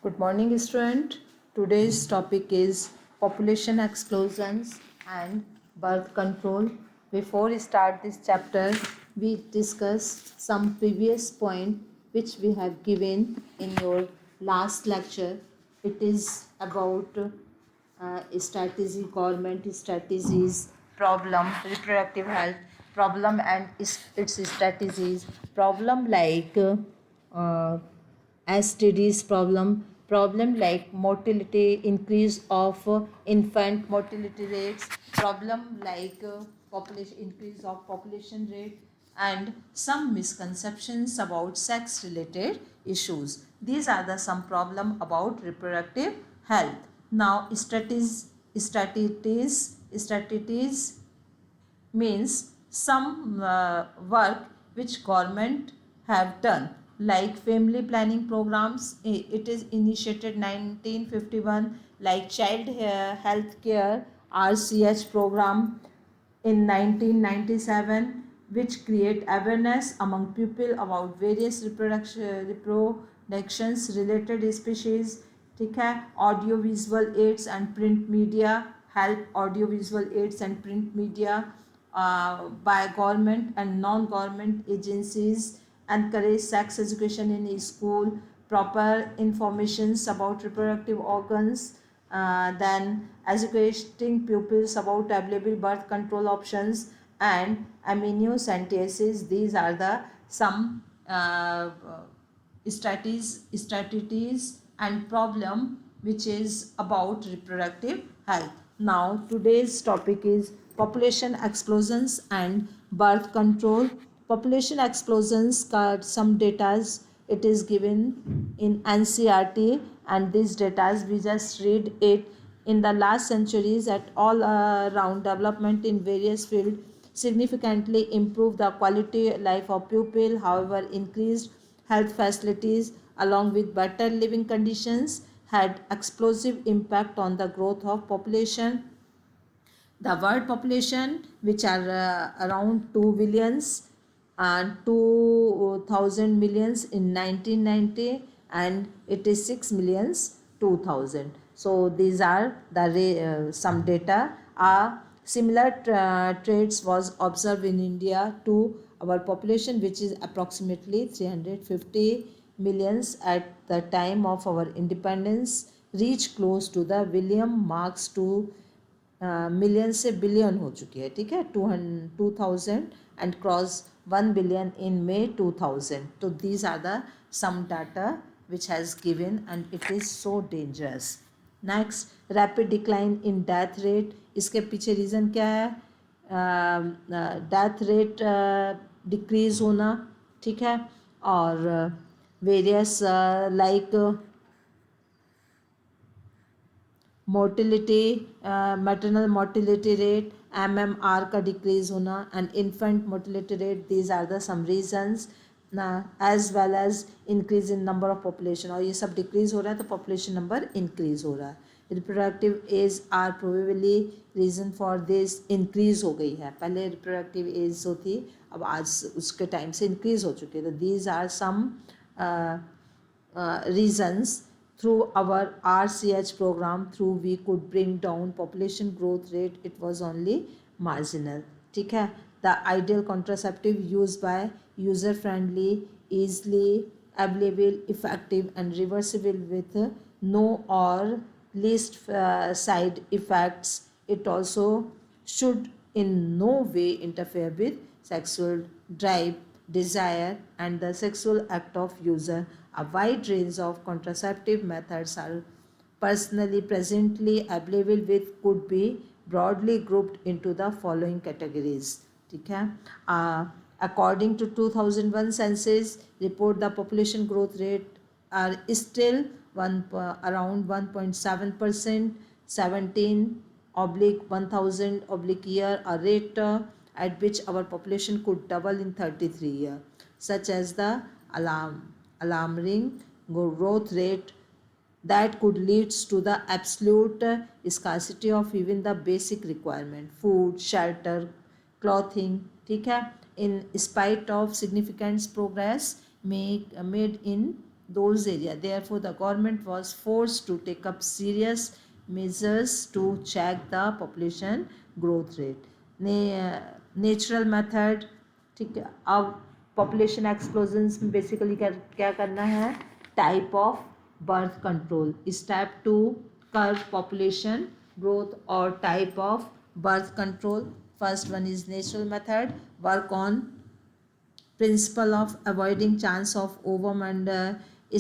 Good morning, student. Today's topic is population explosions and birth control. Before we start this chapter, we discuss some previous point which we have given in your last lecture. It is about strategy, government strategies, problem, reproductive health, problem and its strategies, problem like STDs problem like mortality, increase of infant mortality rates, problem like population increase of population rate, and some misconceptions about sex related issues. These are the some problem about reproductive health. Now strategies means some work which government have done, like family planning programs. It is initiated 1951, like child health care RCH program in 1997, which create awareness among people about various reproductions related species. ठीक है, audio visual aids and print media, help audio visual aids and print media by government and non-government agencies, encourage sex education in school, proper informations about reproductive organs, then educating pupils about available birth control options and amniocentesis. These are the some strategies and problem which is about reproductive health. Now today's topic is population explosions and birth control. Population explosions का some datas it is given in NCERT, and these datas we just read it. In the last centuries, at all around development in various fields significantly improved the quality life of pupil. However, increased health facilities along with better living conditions had explosive impact on the growth of population. The world population, which are around 2 billions and 2000 millions in 1990, and it is 6 millions 2000. So these are the some data. Similar traits was observed in India too. Our population, which is approximately 350 millions at the time of our independence, reached close to the William marks to million से billion हो चुकी है. ठीक है, 2000 and cross 1 billion in May 2000. तो these are the some data which has given and it is so dangerous. Next, rapid decline in death rate. इसके पीछे reason क्या है? डेथ रेट डिक्रीज़ होना. ठीक है, और various like mortality, maternal mortality rate, MMR का डिक्रीज होना, and infant mortality rate. These are the some reasons, as well as increase in number of population. और ये सब डिक्रीज हो रहा है तो पॉपुलेशन नंबर इंक्रीज हो रहा है. Reproductive age are probably reason for this. Increase हो गई है, पहले रिप्रोडक्टिव एज जो थी अब आज उसके टाइम से इंक्रीज हो चुकी है. तो these are some reasons. Through our RCH program, through we could bring down population growth rate. It was only marginal. ठीक है, the ideal contraceptive used by user friendly, easily available, effective and reversible with no or least side effects. It also should in no way interfere with sexual drive, desire and the sexual act of user. A wide range of contraceptive methods are personally presently available with could be broadly grouped into the following categories. ठीक है, according to 2001 census report, the population growth rate are still around 1.7%, 17/1000 year, a rate at which our population could double in 33 years, such as the alarming growth rate that could lead to the absolute scarcity of even the basic requirement, food, shelter, clothing. ठीक है, in spite of significant progress made in those areas. Therefore, the government was forced to take up serious measures to check the population growth rate. Natural method, ठीक है. अब population explosions में basically क्या करना है, type of birth control. Step 2 curve population growth or type of birth control. First one is natural method. Work on principle of avoiding chance of ovum and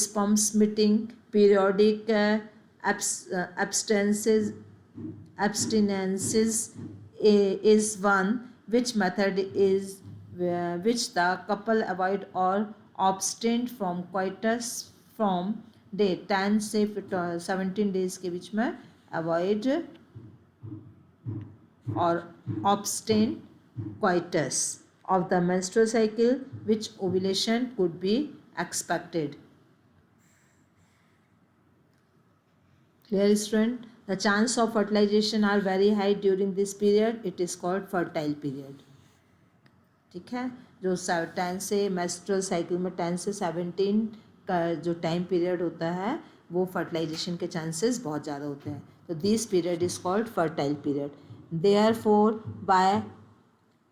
sperm splitting. Periodic abstinences is one. Which method is which the couple avoid or abstain from coitus from day 10 से 17 days के बीच में avoid or abstain coitus of the menstrual cycle, which ovulation could be expected. Clear, student? The chance of fertilization are very high during this period. It is called fertile period. ठीक है. जो 10 से menstrual cycle में 10 से 17 का जो time period होता है वो फर्टिलाइजेशन के चांसेस बहुत ज़्यादा होते हैं. तो this period is called fertile period. Therefore, by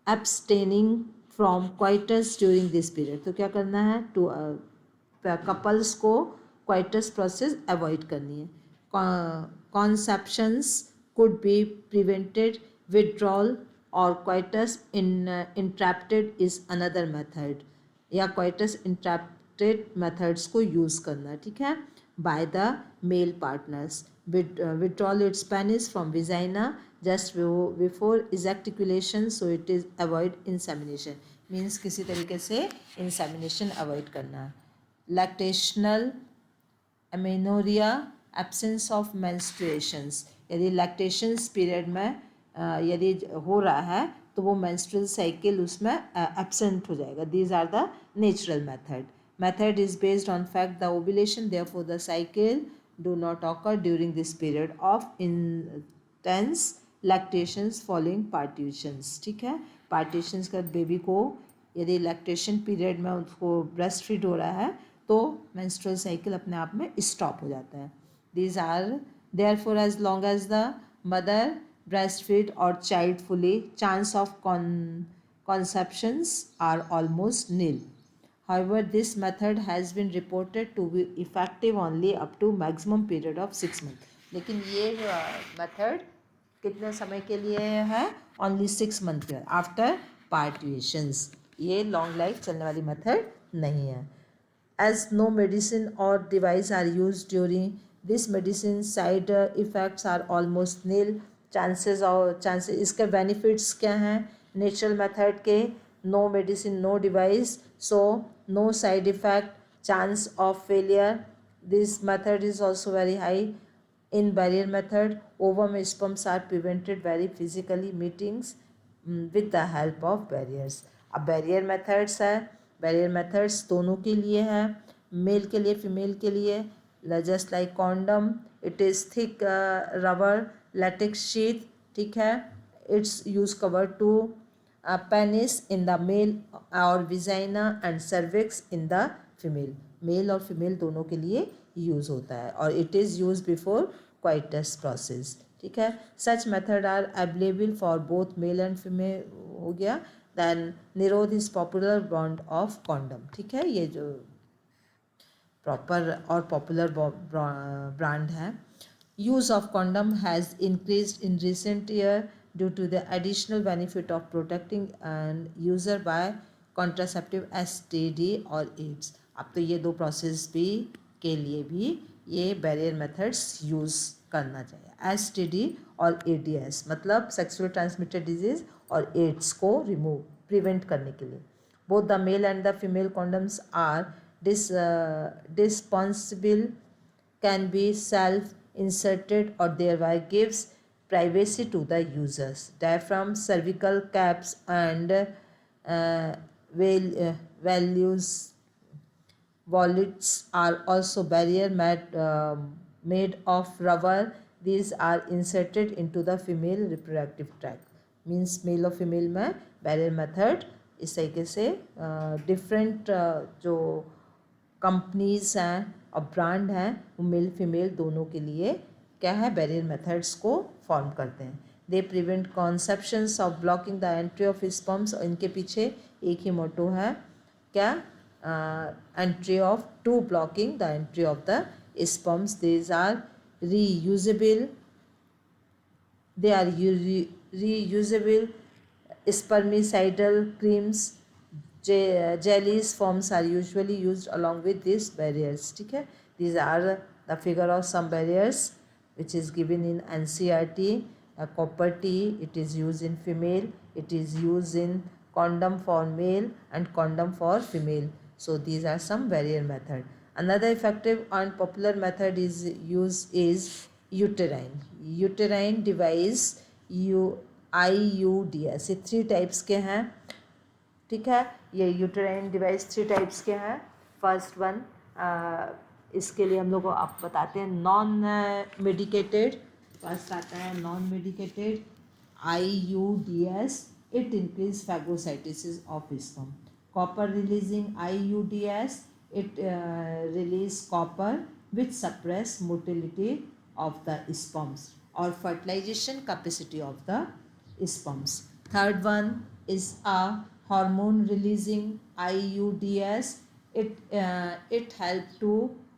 abstaining from coitus during this period, तो क्या करना है, टू कपल्स को coitus प्रोसेस अवॉइड करनी है. Conceptions could be prevented. Withdrawal or coitus interrupted is another method. या coitus interrupted methods को use करना, ठीक है, by the male partners. Withdrawal its penis from vagina just before ejaculation, so it is avoid insemination. Means किसी तरीके से insemination avoid करना. Lactational amenorrhea, absence of menstruations. यदि lactations period में यदि हो रहा है तो वो menstrual cycle उसमें absent हो जाएगा. These are the natural method. Method is based on fact the ovulation, therefore the cycle do not occur during this period of intense lactations following partitions. ठीक है. partitions का बेबी को यदि lactation period में उसको breast feed हो रहा है तो menstrual cycle अपने आप में stop हो जाता है. These are therefore as long as the mother breastfeed or child fully, chance of conceptions are almost nil. However, this method has been reported to be effective only up to maximum period of 6 months. लेकिन ये method कितने समय के लिए है, only 6 month के after पार्टिशंस. ये long life चलने वाली मेथड नहीं है. As no medicine or device are used during this, medicine side effects are almost nil. chances इसके benefits क्या हैं नेचुरल मेथड के, no medicine no device, so no side effect, chance of failure. This method is also very high. In barrier method ovum sperms are prevented very physically meetings with the help of barriers. अब barrier methods है, barrier methods दोनों के लिए है, mail के लिए female के लिए. Just like condom, it is thick rubber latex sheet, ठीक है. It's use cover to penis in the male और vagina and cervix in the female. Male और फीमेल दोनों के लिए यूज़ होता है और it is use before coitus process. ठीक है. Such method are available for both male and female हो गया. Then Nirodh is popular brand of condom. ठीक है. ये जो प्रॉपर और पॉपुलर ब्रांड है. Use of condom has increased in recent year due to the additional benefit of protecting and user by contraceptive STD और AIDS. अब तो ये दो प्रोसेस भी के लिए भी ये बैरियर मेथड्स यूज़ करना चाहिए. STD और ADS मतलब सेक्सुअल ट्रांसमिटेड डिजीज़ और एड्स को प्रिवेंट करने के लिए. Both the male and the female condoms are disposable, can be self inserted or thereby gives privacy to the users. Diaphragm, cervical caps and wallets are also barrier made of rubber. These are inserted into the female reproductive tract. Means male और female में barrier method इस तरीके से different जो companies हैं और brand हैं वो मेल फीमेल दोनों के लिए क्या है बैरियर मेथड्स को फॉर्म करते हैं. They prevent conceptions of blocking the entry of sperms. इनके पीछे एक ही मोटो है क्या, entry of to blocking the entry of the sperms. These are reusable, they are reusable spermicidal creams. Jellies forms are usually used along with these barriers. ठीक है, these are the figure of some barriers which is given in NCERT. Copper T, it is used in female, it is used in condom for male and condom for female. So these are some barrier method. Another effective and popular method is uterine device. IUDs, ये 3 types के हैं. ठीक है, ये uterine device 3 types के हैं. First one, इसके लिए हम लोग को आप बताते हैं नॉन मेडिकेटेड. फर्स्ट आता है non medicated IUDs. It increase phagocytosis of sperm. Copper releasing IUDs, it release copper which suppress motility of the sperms or fertilization capacity of the sperms. Third one is a hormone releasing IUDs. It help to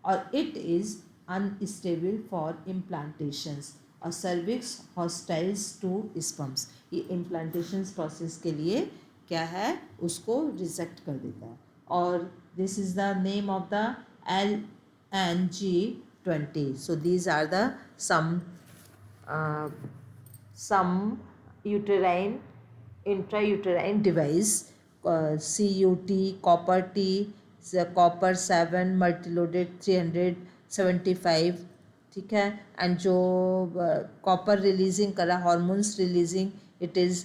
or it is unstable for implantations और cervix hostiles to sperms. ये implantations process के लिए क्या है उसको reject कर देता है. और this is the name of the LNG20. So these are the some uterine intrauterine device. CUT, copper T, copper 7, multiloaded 375. ठीक है, एंड जो कॉपर रिलीजिंग कर रहा hormones releasing, it is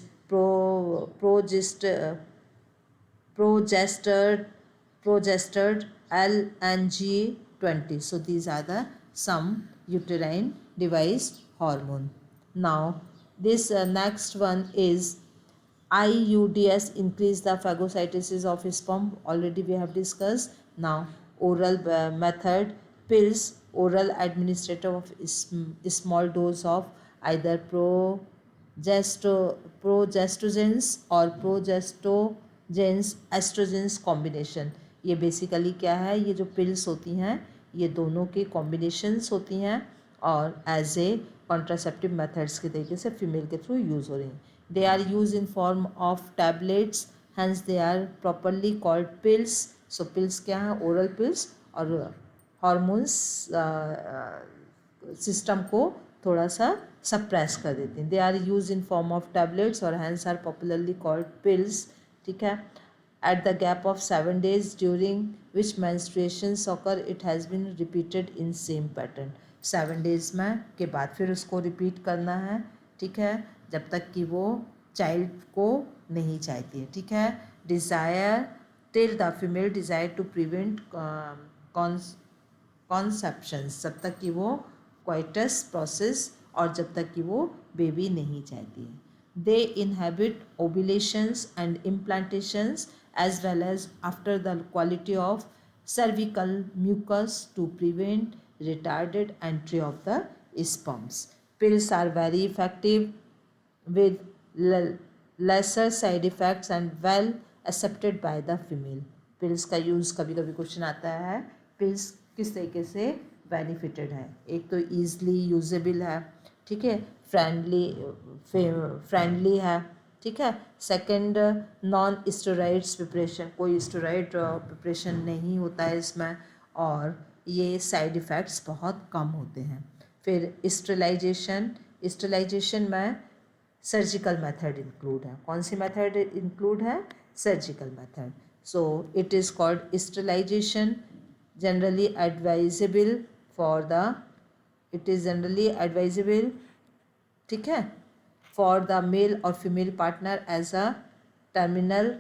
progesterone LNG20. So these are the some uterine device hormone. Now this next one is IUDs increase the phagocytosis of sperm. Already we have discussed. Now oral method, pills, oral administration of small dose of either progestogens or progestogens oestrogens combination. ये basically क्या है, ये जो pills होती हैं ये दोनों के कॉम्बिनेशंस होती हैं और एज ए कॉन्ट्रासेप्टिव मेथड्स के तरीके से फीमेल के थ्रू यूज़ हो रही हैं. They are use in form of tablets, hence they are properly called pills. So pills क्या हैं, ओरल पिल्स, और हॉर्मोन्स सिस्टम को थोड़ा सा सप्रेस कर देती हैं. They are use in form of tablets और hence are popularly called pills. ठीक है, at the gap of 7 days during which menstruations occur, it has been repeated in same pattern. 7 days में के बाद फिर उसको रिपीट करना है. ठीक है, जब तक कि वो चाइल्ड को नहीं चाहती है. ठीक है, desire till the female desire to prevent conceptions, जब तक कि वो क्वाइटस प्रोसेस और जब तक कि वो बेबी नहीं चाहती है. They inhibit ovulations and implantations as well as after the quality of cervical mucus to prevent retarded entry of the sperms. Pills are very effective with lesser side effects and well accepted by the female. Pills का use कभी कभी question आता है, pills किस तरीके से benefited है. एक तो ईजली यूजेबल है. ठीक है, फ्रेंडली है. ठीक है, सेकंड नॉन स्टेरॉइड्स प्रिपरेशन, कोई स्टेरॉइड प्रिपरेशन नहीं होता है इसमें और ये साइड इफ़ेक्ट्स बहुत कम होते हैं. फिर स्टेरिलाइजेशन में सर्जिकल मेथड इंक्लूड है. कौन सी मेथड इंक्लूड है, surgical method. So it is called sterilisation, generally advisable for the, it is generally advisable, ठीक है, फॉर द मेल और female partner as a terminal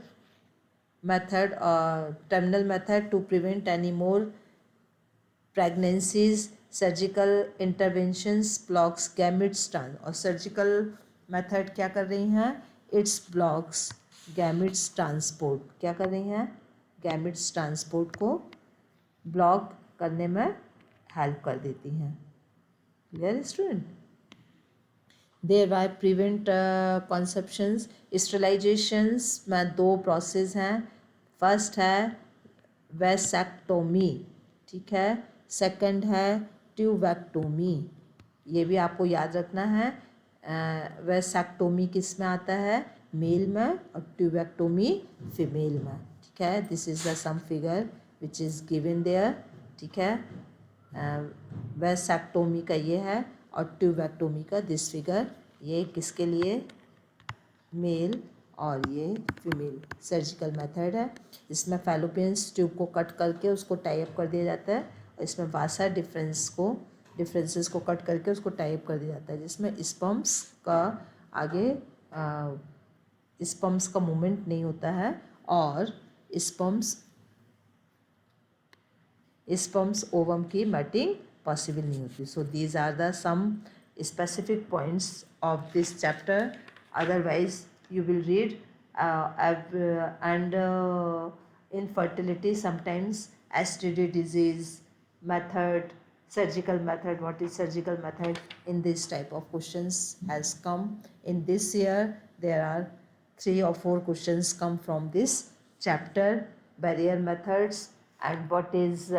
method to prevent any more pregnancies. Surgical interventions blocks gametes trans, और surgical method क्या कर रही हैं, it's blocks gametes transport. क्या कर रही हैं, गैमिट्स ट्रांसपोर्ट को ब्लॉक करने में हेल्प कर देती हैं। Clear student? Thereby prevent conceptions. Sterilizations में दो प्रोसेस हैं। फर्स्ट है वैसेक्टोमी, ठीक है। सेकंड है ट्यूबेक्टोमी। ये भी आपको याद रखना है। वैसेक्टोमी किस में आता है? मेल में, और ट्यूबेक्टोमी फीमेल में, ठीक है। This is the some figure which is given there, ठीक है। वैसेक्टोमी का ये है और ट्यूबेक्टोमी का दिस फिगर। ये किसके लिए? मेल, और ये फीमेल सर्जिकल मेथड है। इसमें फैलोपियंस ट्यूब को कट करके उसको टाइप कर दिया जाता है, और इसमें वासा डिफरेंसेस को कट करके उसको टाइप कर दिया जाता है, जिसमें स्पर्म्स का आगे स्पर्म्स का मूवमेंट नहीं होता है, और स्पर्म्स ओवम की मैटिंग पॉसिबल नहीं होती। So these are the some specific points of this chapter. Otherwise you will read and infertility sometimes, STD disease, method, surgical method, what is surgical method, in this type of questions has come in this year. There are 3 or 4 questions come from this chapter, barrier methods, and what is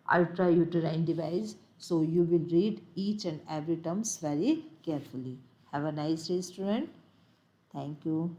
ultrauterine device. So you will read each and every terms very carefully. Have a nice day, student. Thank you.